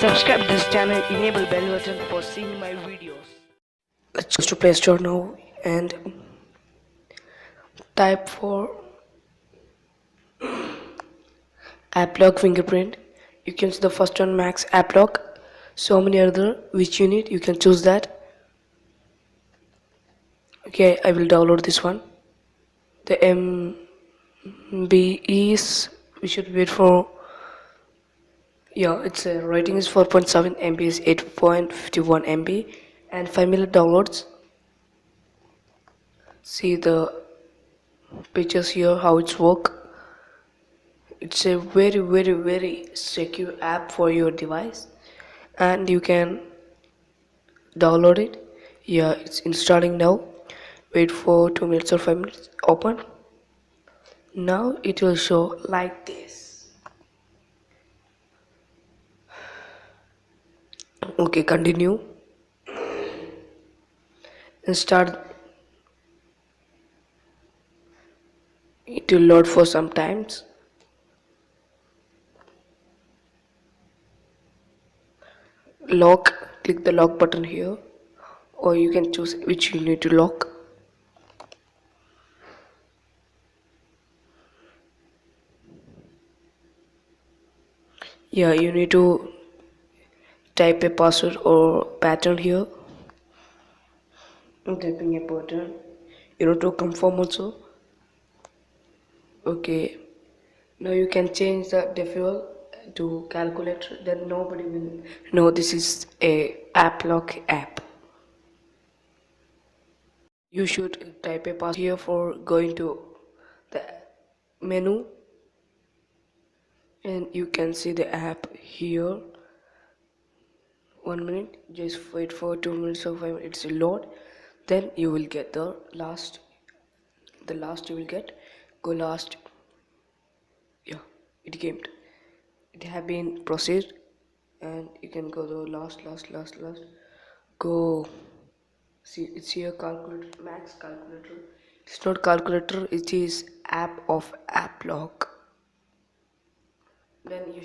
Subscribe this channel, enable bell button for seeing my videos. Let's go to Play Store now and type for app lock fingerprint. You can see the first one, max app lock. So many other which you need, you can choose that. Okay, I will download this one. The MB is, we should wait for, yeah, it's a rating is 4.7 MB is 8.51 MB and 5 minute downloads. See the pictures here, how it's work. It's a very secure app for your device and you can download it. Yeah, it's installing now. Wait for 2 minutes or 5 minutes. Open. Now it will show like this. Okay, continue and start. It will load for some times. Lock, click the lock button here, or you can choose which you need to lock. Yeah, you need to type a password or pattern here. I'm typing a pattern. You need to confirm also. Okay, now you can change the default to calculator, then nobody will know this is a app lock app. You should type a password here for going to the menu and you can see the app here. 1 minute, just wait for 2 minutes or 5 minutes to load, then you will get the last you will get. Go last. Yeah, it have been processed and you can go to last. Go, see it's here, calculator, max calculator. It's not calculator, it is app of app lock. Then you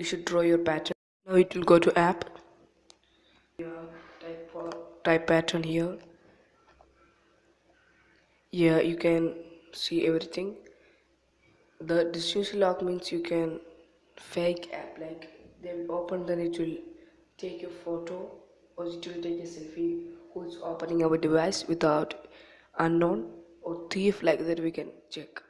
should draw your pattern. Now it will go to app. Yeah, type pattern here. Yeah, you can see everything. The distance lock means you can fake app, like they will open, then it will take a photo or it will take a selfie who's opening our device without unknown or thief, like that we can check.